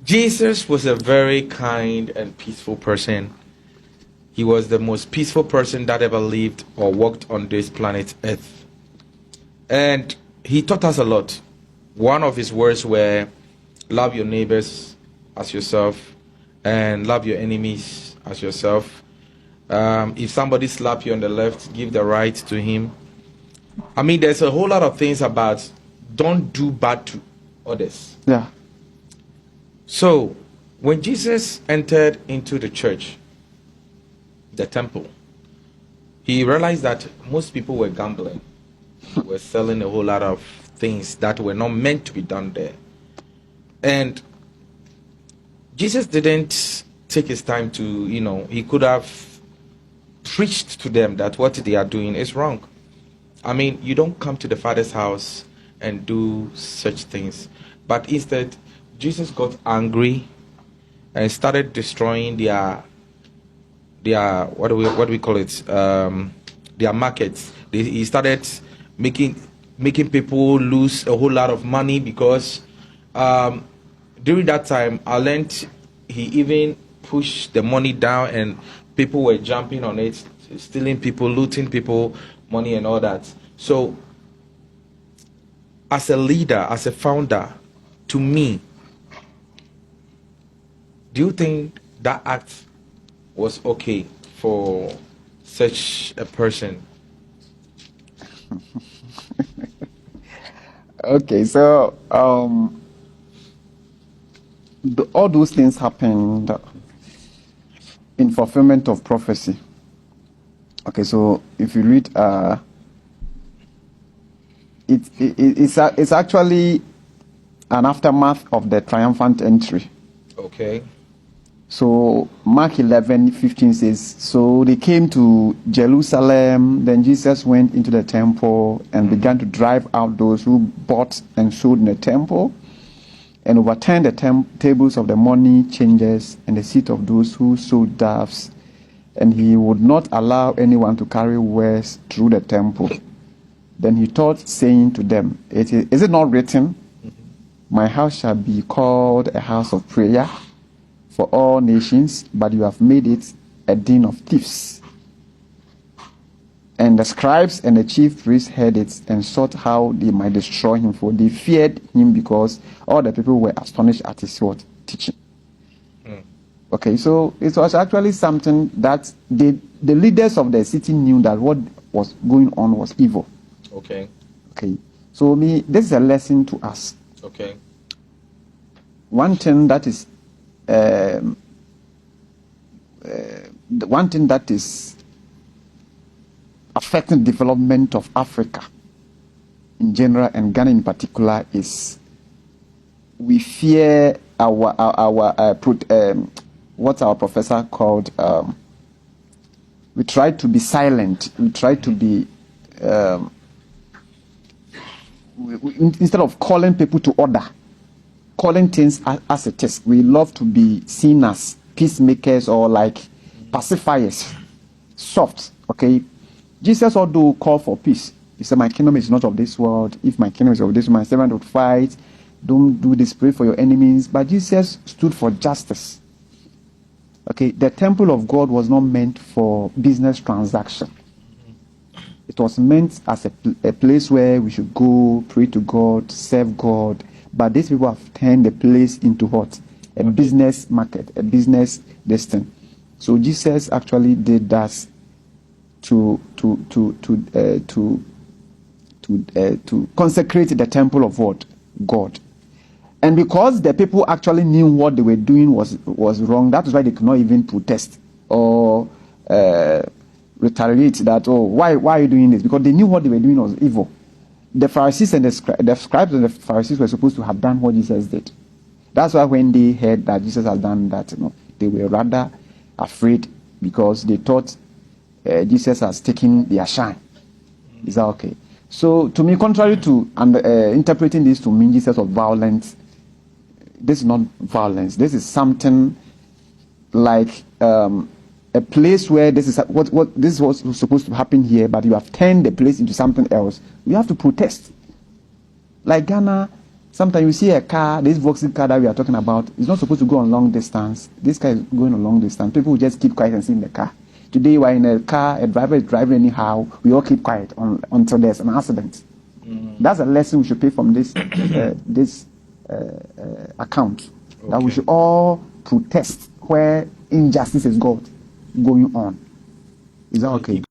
Jesus was a very kind and peaceful person. He was the most peaceful person that ever lived or walked on this planet Earth. And he taught us a lot. One of his words were, love your neighbors as yourself and love your enemies as yourself. If somebody slaps you on the left, give the right to him. I mean, there's a whole lot of things about don't do bad to others. Yeah. So, when Jesus entered into the church, the temple, he realized that most people were gambling, were selling a whole lot of things that were not meant to be done there. And Jesus didn't take his time to, he could have preached to them that what they are doing is wrong. I mean, you don't come to the Father's house and do such things. But instead, Jesus got angry and started destroying their what do we call it? Their markets. He started making people lose a whole lot of money because during that time, I learned he even pushed the money down and people were jumping on it, stealing people, looting people, money and all that. So, as a leader, as a founder, to me, do you think that act was okay for such a person? Okay, so all those things happened in fulfillment of prophecy. Okay, so if you read, it's actually an aftermath of the triumphant entry. Okay. So Mark 11:15 says, so they came to Jerusalem, then Jesus went into the temple and began to drive out those who bought and sold in the temple and overturned the tables of the money changers and the seat of those who sold doves. And he would not allow anyone to carry wares through the temple. Then he taught, saying to them, is it not written, my house shall be called a house of prayer for all nations, but you have made it a den of thieves. And the scribes and the chief priests heard it and sought how they might destroy him, for they feared him because all the people were astonished at his teaching. Okay, so it was actually something that the leaders of the city knew that what was going on was evil. Okay. Okay, so this is a lesson to us. Okay. One thing that is affecting the development of Africa in general and Ghana in particular is we fear what our professor called we try to be silent. We try to be instead of calling people to order, calling things as it is. We love to be seen as peacemakers or like pacifiers, soft. Okay, Jesus although called for peace, he said, "My kingdom is not of this world. If my kingdom is of this world, my servant would fight. Don't do this. Pray for your enemies." But Jesus stood for justice. Okay, the temple of God was not meant for business transaction. It was meant as a place where we should go, pray to God, serve God. But these people have turned the place into what? A business market, a business destiny. So Jesus actually did that to consecrate the temple of what? God. And because the people actually knew what they were doing was wrong, that is why they could not even protest or retaliate that, why are you doing this? Because they knew what they were doing was evil. The Pharisees and the scribes and the Pharisees were supposed to have done what Jesus did. That's why when they heard that Jesus had done that, they were rather afraid because they thought Jesus has taken their shine. Is that okay? So, to me, contrary to interpreting this to mean Jesus was violent, this is not violence. This is something like a place where this is what this was supposed to happen here, but you have turned the place into something else. We have to protest. Like Ghana, Sometimes you see a car, this Vauxhall car that we are talking about, is not supposed to go on long distance. This car is going on long distance. People will just keep quiet and sit in the car. Today, we're in a car, a driver is driving anyhow, we all keep quiet until there's an accident. That's a lesson we should pay from this account. Okay. That we should all protest where injustice is going on. Is that okay?